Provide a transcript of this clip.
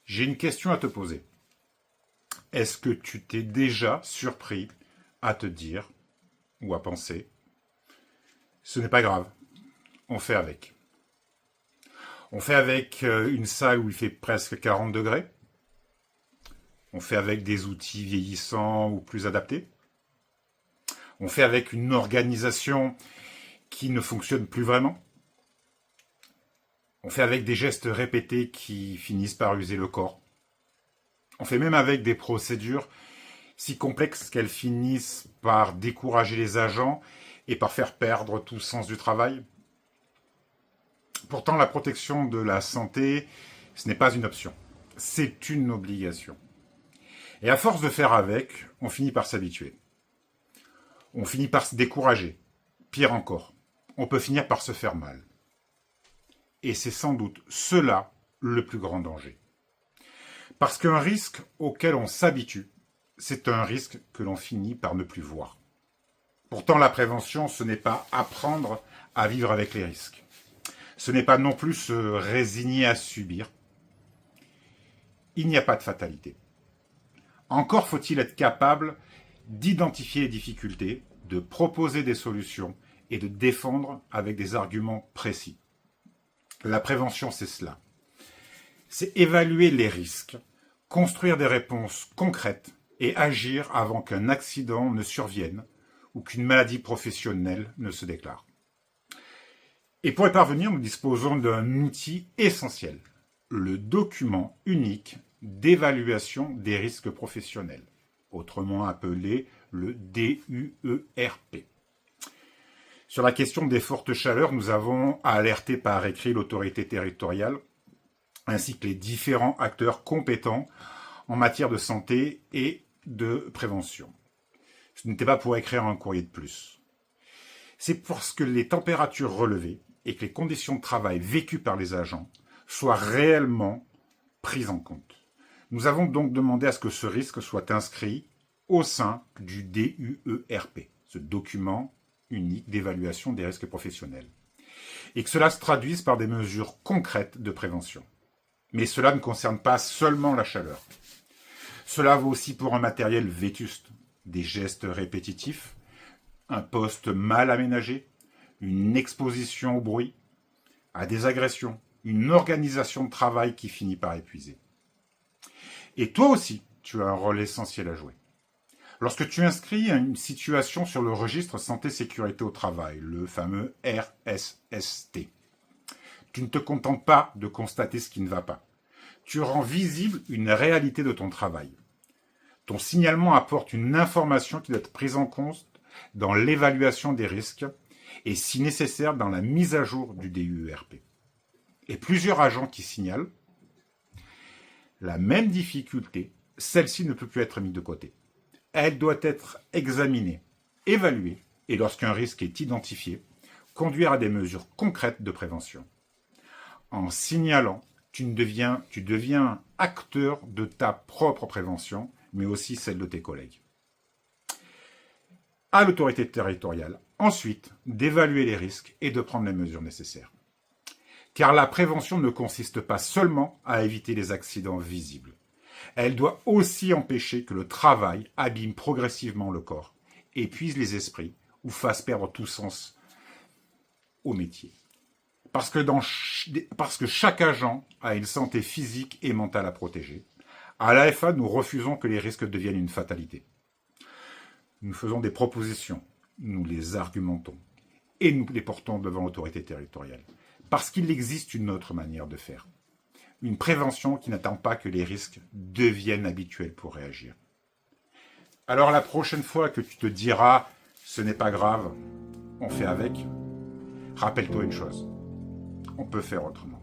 J'ai une question à te poser. Est-ce que tu t'es déjà surpris à te dire ou à penser, ce n'est pas grave, on fait avec. On fait avec une salle où il fait presque 40 degrés. On fait avec des outils vieillissants ou plus adaptés. On fait avec une organisation qui ne fonctionne plus vraiment. On fait avec des gestes répétés qui finissent par user le corps. On fait même avec des procédures si complexes qu'elles finissent par décourager les agents et par faire perdre tout sens du travail. Pourtant, la protection de la santé, ce n'est pas une option, c'est une obligation. Et à force de faire avec, on finit par s'habituer. On finit par se décourager. Pire encore, on peut finir par se faire mal. Et c'est sans doute cela le plus grand danger. Parce qu'un risque auquel on s'habitue, c'est un risque que l'on finit par ne plus voir. Pourtant, la prévention, ce n'est pas apprendre à vivre avec les risques. Ce n'est pas non plus se résigner à subir. Il n'y a pas de fatalité. Encore faut-il être capable d'identifier les difficultés, de proposer des solutions et de défendre avec des arguments précis. La prévention, c'est cela. C'est évaluer les risques, construire des réponses concrètes et agir avant qu'un accident ne survienne ou qu'une maladie professionnelle ne se déclare. Et pour y parvenir, nous disposons d'un outil essentiel, le document unique d'évaluation des risques professionnels, autrement appelé le DUERP. Sur la question des fortes chaleurs, nous avons alerté par écrit l'autorité territoriale ainsi que les différents acteurs compétents en matière de santé et de prévention. Ce n'était pas pour écrire un courrier de plus. C'est parce que les températures relevées et que les conditions de travail vécues par les agents soient réellement prises en compte. Nous avons donc demandé à ce que ce risque soit inscrit au sein du DUERP, ce document unique d'évaluation des risques professionnels, et que cela se traduise par des mesures concrètes de prévention. Mais cela ne concerne pas seulement la chaleur. Cela vaut aussi pour un matériel vétuste, des gestes répétitifs, un poste mal aménagé, une exposition au bruit, à des agressions, une organisation de travail qui finit par épuiser. Et toi aussi, tu as un rôle essentiel à jouer. Lorsque tu inscris une situation sur le registre santé-sécurité au travail, le fameux RSST, tu ne te contentes pas de constater ce qui ne va pas. Tu rends visible une réalité de ton travail. Ton signalement apporte une information qui doit être prise en compte dans l'évaluation des risques et, si nécessaire, dans la mise à jour du DUERP. Et plusieurs agents qui signalent la même difficulté, celle-ci ne peut plus être mise de côté. Elle doit être examinée, évaluée, et lorsqu'un risque est identifié, conduire à des mesures concrètes de prévention. En signalant, tu deviens acteur de ta propre prévention, mais aussi celle de tes collègues. À l'autorité territoriale, ensuite, d'évaluer les risques et de prendre les mesures nécessaires. Car la prévention ne consiste pas seulement à éviter les accidents visibles. Elle doit aussi empêcher que le travail abîme progressivement le corps, épuise les esprits ou fasse perdre tout sens au métier. Parce que chaque agent a une santé physique et mentale à protéger. À l'AFA, nous refusons que les risques deviennent une fatalité. Nous faisons des propositions, nous les argumentons et nous les portons devant l'autorité territoriale. Parce qu'il existe une autre manière de faire. Une prévention qui n'attend pas que les risques deviennent habituels pour réagir. Alors la prochaine fois que tu te diras « ce n'est pas grave, on fait avec », rappelle-toi une chose, on peut faire autrement.